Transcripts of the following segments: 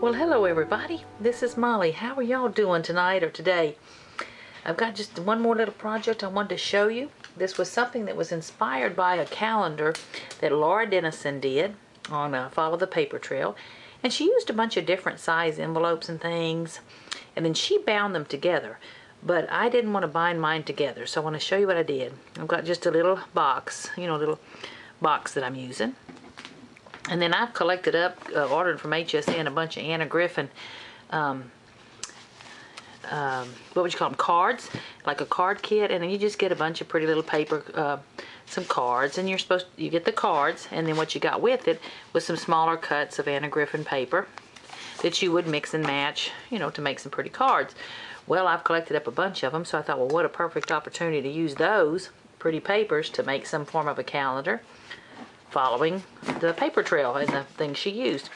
Well, hello everybody. This is Molly. How are y'all doing tonight or today? I've got just one more little project I wanted to show you. This was something that was inspired by a calendar that Laura Dennison did on Follow the Paper Trail. And she used a bunch of different size envelopes and things. And then she bound them together. But I didn't want to bind mine together, so I want to show you what I did. I've got just a little box, little box that I'm using. And then I've collected up, ordered from HSN, a bunch of Anna Griffin, what would you call them, cards, like a card kit. And then you just get a bunch of pretty little paper, some cards, and you get the cards, and then what you got with it was some smaller cuts of Anna Griffin paper that you would mix and match, to make some pretty cards. Well, I've collected up a bunch of them, so I thought, well, what a perfect opportunity to use those pretty papers to make some form of a calendar following the paper trail and the things she used.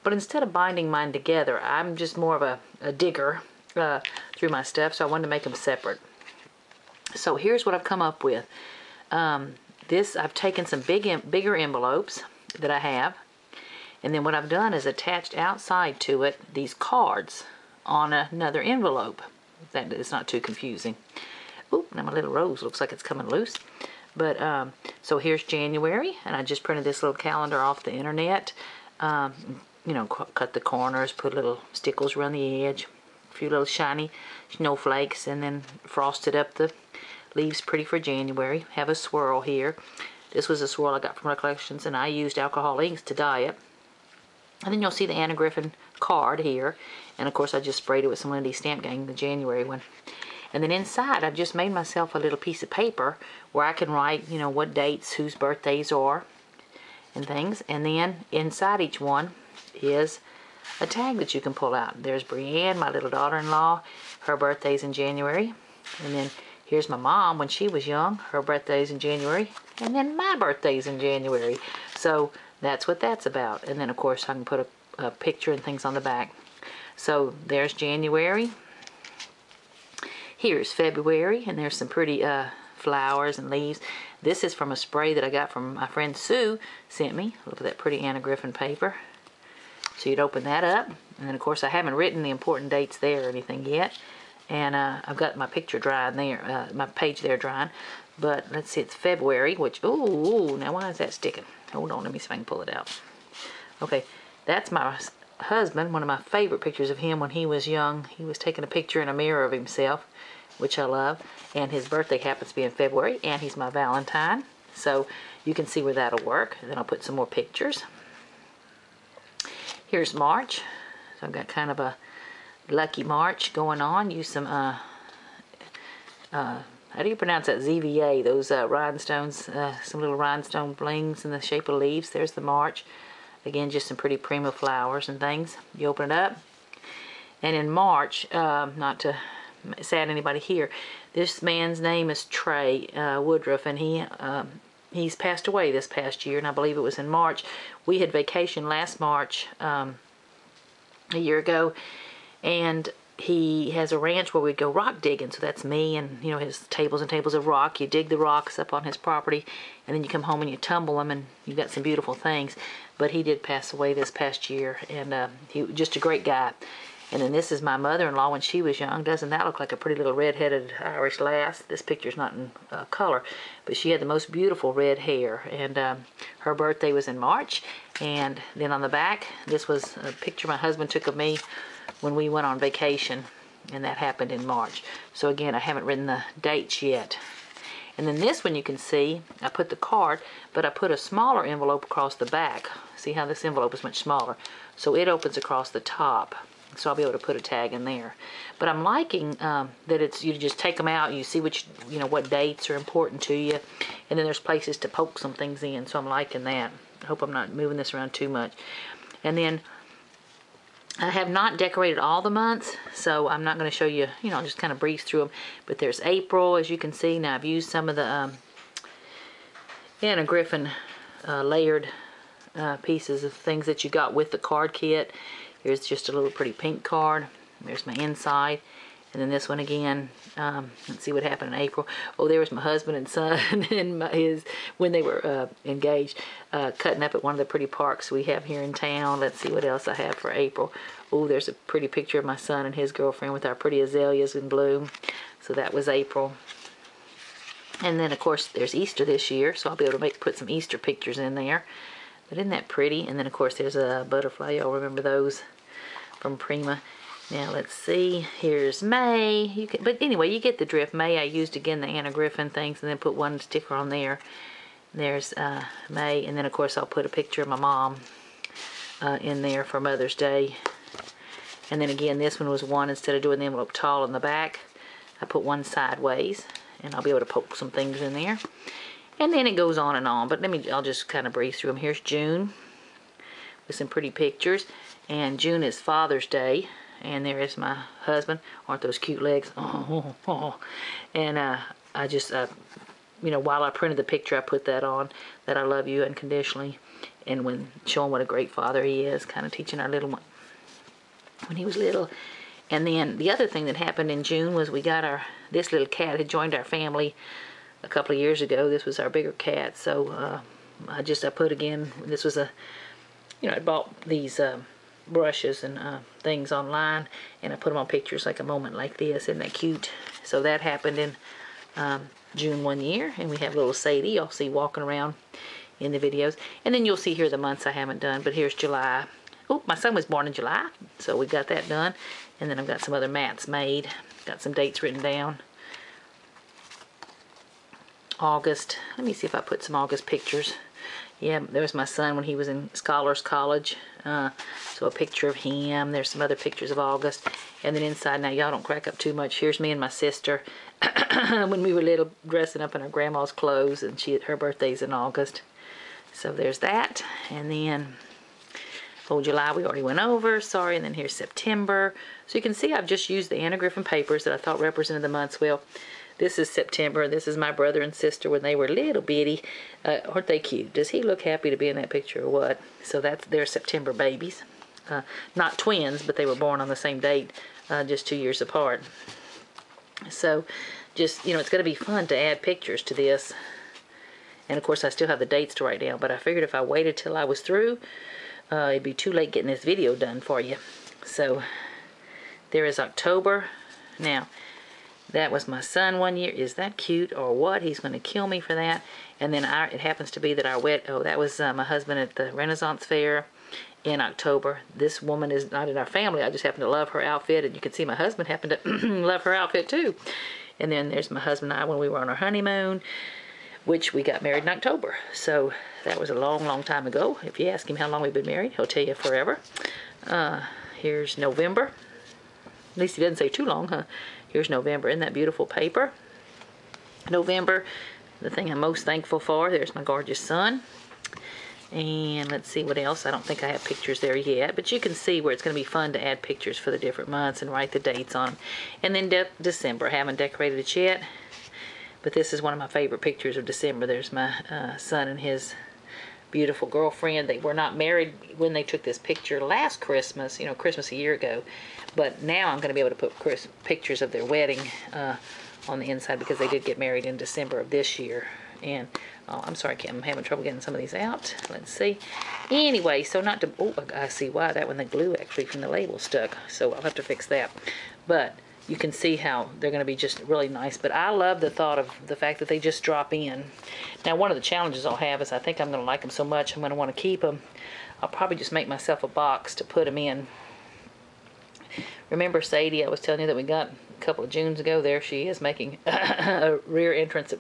But instead of binding mine together, I'm just more of a digger through my stuff, so I wanted to make them separate. So here's what I've come up with. I've taken some bigger envelopes that I have, and then what I've done is attached outside to it these cards on another envelope. That is not too confusing. Oop, now my little rose looks like it's coming loose. But, so here's January, and I just printed this little calendar off the internet. Cut the corners, put little stickles around the edge, a few little shiny snowflakes, and then frosted up the leaves pretty for January. Have a swirl here. This was a swirl I got from Recollections, and I used alcohol inks to dye it. And then you'll see the Anna Griffin card here, and of course I just sprayed it with some Lindy Stamp Gang, the January one. And then inside, I've just made myself a little piece of paper where I can write, what dates, whose birthdays are, and things. And then inside each one is a tag that you can pull out. There's Brienne, my little daughter-in-law, her birthday's in January. And then here's my mom when she was young, her birthday's in January. And then my birthday's in January. So that's what that's about. And then, of course, I can put a picture and things on the back. So there's January. Here's February, and there's some pretty flowers and leaves. This is from a spray that I got from my friend Sue sent me. Look at that pretty Anna Griffin paper. So you'd open that up, and then of course I haven't written the important dates there or anything yet. And I've got my picture drying there, my page there drying. But let's see, it's February, which, ooh, now why is that sticking? Hold on, let me see if I can pull it out. Okay, that's my husband, one of my favorite pictures of him when he was young. He was taking a picture in a mirror of himself, which I love, and his birthday happens to be in February, and he's my Valentine, so you can see where that'll work. And then I'll put some more pictures. Here's March, so I've got kind of a lucky March going on. Use some how do you pronounce that, ZVA, those rhinestones, some little rhinestone blings in the shape of leaves. There's the March. Again, just some pretty prima flowers and things. You open it up, and in March, not to sad anybody here, this man's name is Trey Woodruff, and he's passed away this past year, and I believe it was in March. We had vacation last March, a year ago, and he has a ranch where we go rock digging. So that's me and his tables and tables of rock. You dig the rocks up on his property, and then you come home and you tumble them, and you've got some beautiful things. But he did pass away this past year, and he was just a great guy. And then this is my mother-in-law when she was young. Doesn't that look like a pretty little red-headed Irish lass? This picture's not in color, but she had the most beautiful red hair. And her birthday was in March. And then on the back, this was a picture my husband took of me when we went on vacation, and that happened in March. So again, I haven't written the dates yet. And then this one you can see, I put the card, but I put a smaller envelope across the back. See how this envelope is much smaller? So it opens across the top. So I'll be able to put a tag in there. But I'm liking that it's, you just take them out and you see which, what dates are important to you. And then there's places to poke some things in. So I'm liking that. I hope I'm not moving this around too much. And then I have not decorated all the months, so I'm not going to show you, just kind of breeze through them. But there's April, as you can see. Now I've used some of the Anna Griffin layered pieces of things that you got with the card kit. Here's just a little pretty pink card. There's my inside. And then this one again, let's see what happened in April. Oh, there was my husband and son and when they were engaged, cutting up at one of the pretty parks we have here in town. Let's see what else I have for April. Oh, there's a pretty picture of my son and his girlfriend with our pretty azaleas in bloom. So that was April. And then, of course, there's Easter this year, so I'll be able to put some Easter pictures in there. But isn't that pretty? And then, of course, there's a butterfly. Y'all remember those from Prima. Now, let's see. Here's May. But anyway, you get the drift. May, I used, again, the Anna Griffin things and then put one sticker on there. There's May. And then, of course, I'll put a picture of my mom in there for Mother's Day. And then, again, this one was one, instead of doing the envelope tall in the back, I put one sideways. And I'll be able to poke some things in there. And then it goes on and on. But I'll just kind of breeze through them. Here's June with some pretty pictures. And June is Father's Day. And there is my husband. Aren't those cute legs? Oh, oh, oh. And I just, while I printed the picture, I put that on, that I love you unconditionally. And when showing what a great father he is, kind of teaching our little one when he was little. And then the other thing that happened in June was we got this little cat had joined our family a couple of years ago. This was our bigger cat. So I put again, this was I bought these brushes and things online, and I put them on pictures like a moment like this. Isn't that cute? So that happened in June one year, and we have little Sadie. You'll see walking around in the videos. And then you'll see here the months I haven't done, but here's July. Oh, my son was born in July, so we got that done. And then I've got some other mats made. Got some dates written down. August. Let me see if I put some August pictures. Yeah, there's my son when he was in Scholars College. So a picture of him. There's some other pictures of August. And then inside, now y'all don't crack up too much. Here's me and my sister when we were little, dressing up in our grandma's clothes. And her birthday's in August. So there's that. And then... oh, July we already went over, sorry, and then here's September. So you can see I've just used the Anna Griffin papers that I thought represented the months well. This is September. This is my brother and sister when they were little bitty. Aren't they cute? Does he look happy to be in that picture or what? So they're September babies. Not twins, but they were born on the same date, just 2 years apart. So just, it's going to be fun to add pictures to this. And of course I still have the dates to write down, but I figured if I waited till I was through, it'd be too late getting this video done for you. So there is October. Now that was my son one year. Is that cute or what? He's going to kill me for that. And then it happens to be that that was my husband at the Renaissance Fair in October. This woman is not in our family. I just happen to love her outfit, and you can see my husband happened to love her outfit too. And then there's my husband and I when we were on our honeymoon, which we got married in October. So that was a long, long time ago. If you ask him how long we've been married, he'll tell you forever. Here's November. At least he doesn't say too long, huh? Here's November. Isn't that beautiful paper? November, the thing I'm most thankful for. There's my gorgeous son. And let's see what else. I don't think I have pictures there yet, but you can see where it's going to be fun to add pictures for the different months and write the dates on them. And then December. I haven't decorated it yet. But this is one of my favorite pictures of December. There's my son and his beautiful girlfriend. They were not married when they took this picture last Christmas, Christmas a year ago. But now I'm going to be able to put pictures of their wedding on the inside because they did get married in December of this year. And, I'm sorry, I'm having trouble getting some of these out. Let's see. Anyway, so I see why that one, the glue actually from the label stuck. So I'll have to fix that. But... you can see how they're going to be just really nice. But I love the thought of the fact that they just drop in. Now, one of the challenges I'll have is I think I'm going to like them so much I'm going to want to keep them. I'll probably just make myself a box to put them in. Remember Sadie, I was telling you that we got a couple of Junes ago. There she is making a rear entrance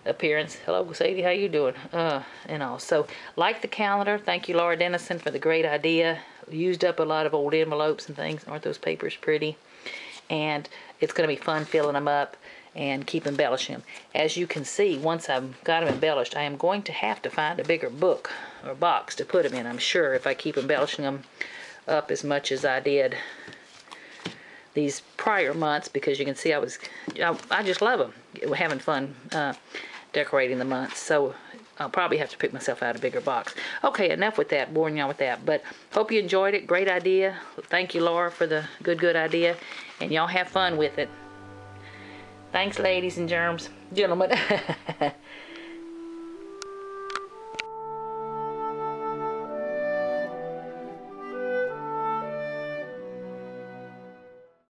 appearance. Hello, Sadie, how you doing? And all. So, like the calendar. Thank you, Laura Dennison, for the great idea. Used up a lot of old envelopes and things. Aren't those papers pretty? And it's going to be fun filling them up and keep embellishing them. As you can see, once I've got them embellished, I am going to have to find a bigger book or box to put them in, I'm sure, if I keep embellishing them up as much as I did these prior months, because you can see I just love them. We're having fun decorating the months. So I'll probably have to pick myself out a bigger box. Okay, enough with that, boring y'all with that. But hope you enjoyed it. Great idea. Thank you, Laura, for the good idea. And y'all have fun with it. Thanks, ladies and gentlemen.